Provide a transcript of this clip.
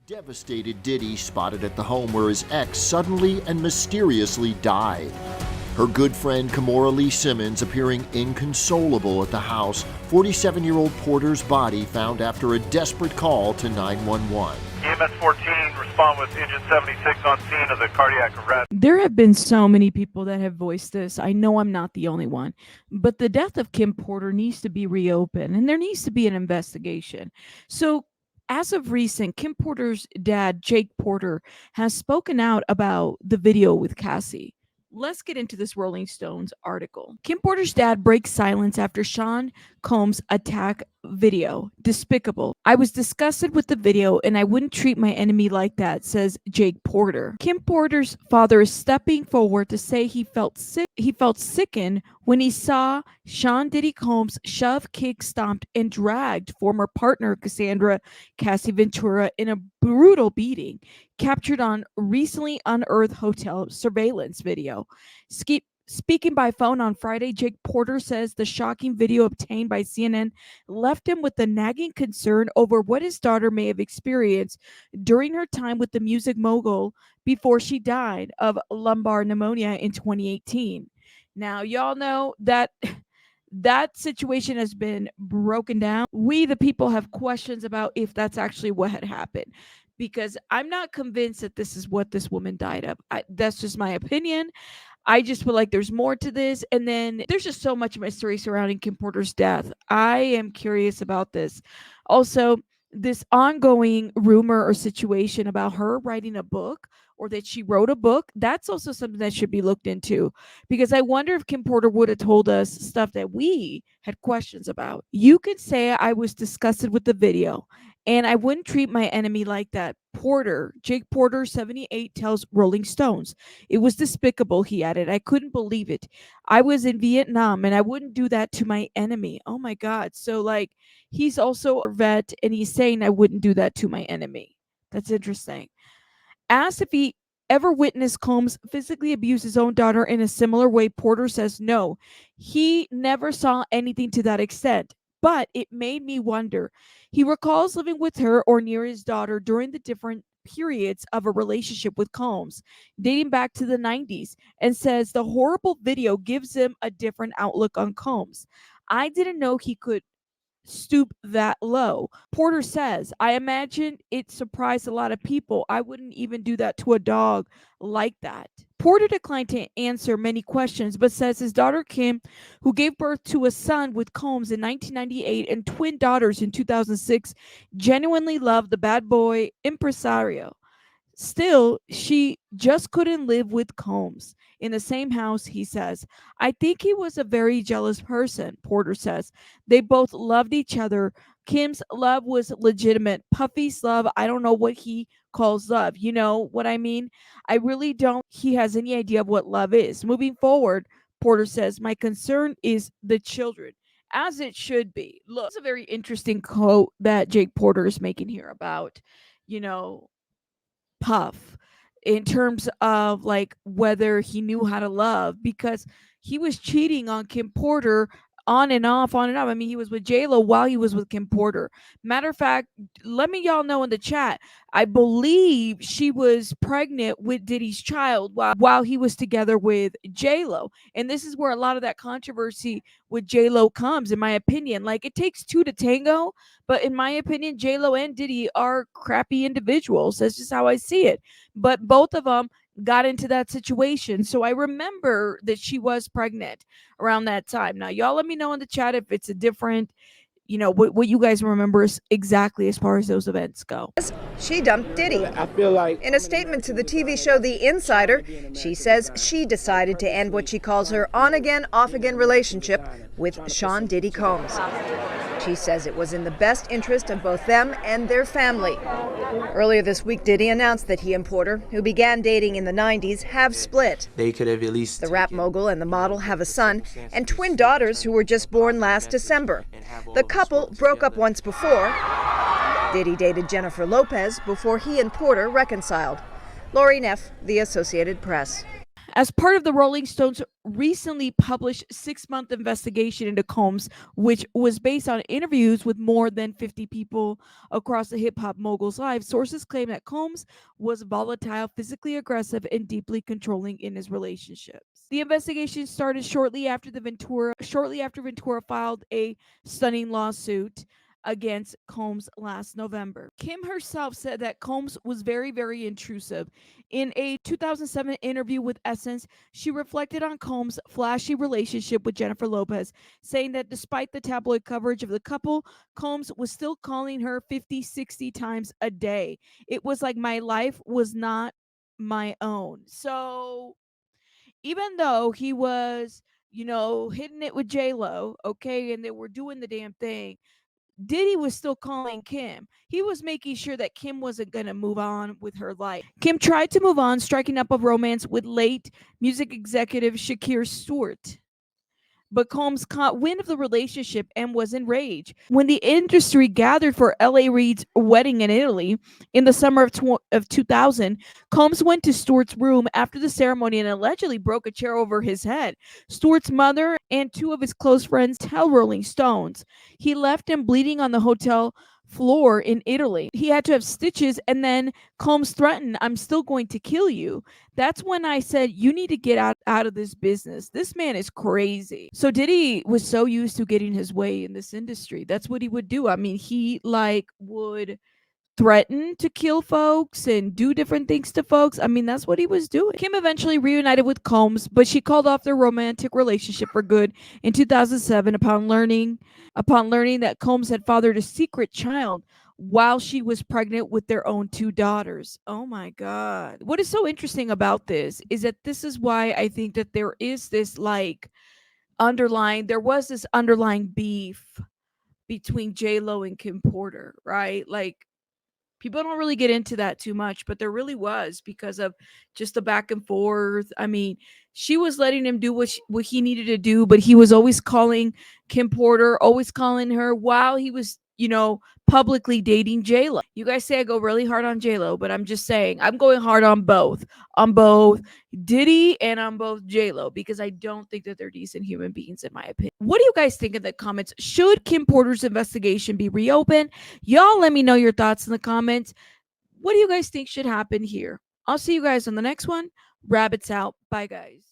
Devastated Diddy spotted at the home where his ex suddenly and mysteriously died. Her good friend Kimora Lee Simmons appearing inconsolable at the house. 47-year-old Porter's body found after a desperate call to 911. EMS 14, respond with engine 76 on scene of the cardiac arrest. There have been so many people that have voiced this. I know I'm not the only one, but the death of Kim Porter needs to be reopened and there needs to be an investigation. So as of recent, Kim Porter's dad, Jake Porter, has spoken out about the video with Cassie. Let's get into this Rolling Stones article. Kim Porter's dad breaks silence after Sean Combs' attack video. Despicable. I was disgusted with the video and I wouldn't treat my enemy like that, says Jake Porter. Kim Porter's father is stepping forward to say he felt sickened when he saw Sean Diddy Combs shove, kick, stomped, and dragged former partner Cassandra Cassie Ventura in a brutal beating captured on recently unearthed hotel surveillance video. Speaking by phone on Friday, Jake Porter says the shocking video obtained by CNN left him with a nagging concern over what his daughter may have experienced during her time with the music mogul before she died of lumbar pneumonia in 2018. Now, y'all know that that situation has been broken down. We, the people, have questions about if that's actually what had happened, because I'm not convinced that this is what this woman died of. That's just my opinion. I just feel like there's more to this. And then there's just so much mystery surrounding Kim Porter's death. I am curious about this. Also, this ongoing rumor or situation about her writing a book or that she wrote a book, that's also something that should be looked into, because I wonder if Kim Porter would have told us stuff that we had questions about. You could say I was disgusted with the video and I wouldn't treat my enemy like that. Porter, Jake Porter, 78, tells Rolling Stones. It was despicable, he added. I couldn't believe it. I was in Vietnam and I wouldn't do that to my enemy. Oh my God. So like, he's also a vet and he's saying I wouldn't do that to my enemy. That's interesting. Asked if he ever witnessed Combs physically abuse his own daughter in a similar way, Porter says no. He never saw anything to that extent, but it made me wonder. He recalls living with her or near his daughter during the different periods of a relationship with Combs, dating back to the 90s, and says the horrible video gives him a different outlook on Combs. I didn't know he could stoop that low. Porter says, I imagine it surprised a lot of people. I wouldn't even do that to a dog like that. Porter declined to answer many questions, but says his daughter Kim, who gave birth to a son with Combs in 1998 and twin daughters in 2006, genuinely loved the bad boy impresario. Still, she just couldn't live with Combs in the same house, he says. I think he was a very jealous person, Porter says. They both loved each other. Kim's love was legitimate. Puffy's love, I don't know what he calls love. You know what I mean? I really don't. He has any idea of what love is. Moving forward, Porter says, my concern is the children, as it should be. Look, it's a very interesting quote that Jake Porter is making here about, Puff, in terms of like whether he knew how to love, because he was cheating on Kim Porter on and off. I mean, he was with J-Lo while he was with Kim Porter. Matter of fact, let me y'all know in the chat, I believe she was pregnant with Diddy's child while he was together with J-Lo. And this is where a lot of that controversy with J-Lo comes, in my opinion. Like, it takes two to tango, but in my opinion, J-Lo and Diddy are crappy individuals. That's just how I see it. But both of them got into that situation. So I remember that she was pregnant around that time. Now, y'all let me know in the chat if it's a different, what you guys remember exactly as far as those events go. She dumped Diddy. I feel like In a statement to the TV show The Insider, she says she decided to end what she calls her on-again, off-again relationship with Sean Diddy Combs. She says it was in the best interest of both them and their family. Earlier this week, Diddy announced that he and Porter, who began dating in the 90s, have split. they could have at least. The rap mogul and the model have a son and twin daughters who were just born last December. The couple broke up once before. Diddy dated Jennifer Lopez before he and Porter reconciled. Lori Neff, The Associated Press. As part of the Rolling Stones recently published 6-month investigation into Combs, which was based on interviews with more than 50 people across the hip hop mogul's life, sources claim that Combs was volatile, physically aggressive, and deeply controlling in his relationships. The investigation started shortly after Ventura filed a stunning lawsuit against Combs last November. Kim herself said that Combs was very, very intrusive. In a 2007 interview with Essence, she reflected on Combs' flashy relationship with Jennifer Lopez, saying that despite the tabloid coverage of the couple, Combs was still calling her 50, 60 times a day. It was like my life was not my own. So even though he was, hitting it with J-Lo, okay, and they were doing the damn thing, Diddy was still calling Kim. He was making sure that Kim wasn't going to move on with her life. Kim tried to move on, striking up a romance with late music executive Shakir Stewart. But Combs caught wind of the relationship and was enraged. When the industry gathered for L.A. Reid's wedding in Italy in the summer of 2000, Combs went to Stewart's room after the ceremony and allegedly broke a chair over his head. Stewart's mother and two of his close friends tell Rolling Stones he left him bleeding on the hotel floor in Italy. He had to have stitches, and then Combs threatened, "I'm still going to kill you." That's when I said, you need to get out of this business. This man is crazy. So Diddy was so used to getting his way in this industry. That's what he would do. I mean, he would threaten to kill folks and do different things to folks. I mean, that's what he was doing. Kim eventually reunited with Combs, but she called off their romantic relationship for good in 2007 upon learning that Combs had fathered a secret child while she was pregnant with their own 2 daughters. Oh my God. What is so interesting about this is that this is why I think that there was this underlying beef between J-Lo and Kim Porter, right? People don't really get into that too much, but there really was, because of just the back and forth. I mean, she was letting him do what he needed to do, but he was always calling Kim Porter, always calling her while he was, publicly dating J-Lo. You guys say I go really hard on J-Lo, but I'm just saying I'm going hard on both Diddy and on both J-Lo, because I don't think that they're decent human beings, in my opinion. What do you guys think in the comments? Should Kim Porter's investigation be reopened? Y'all let me know your thoughts in the comments. What do you guys think should happen here? I'll see you guys on the next one. Rabbits out. Bye, guys.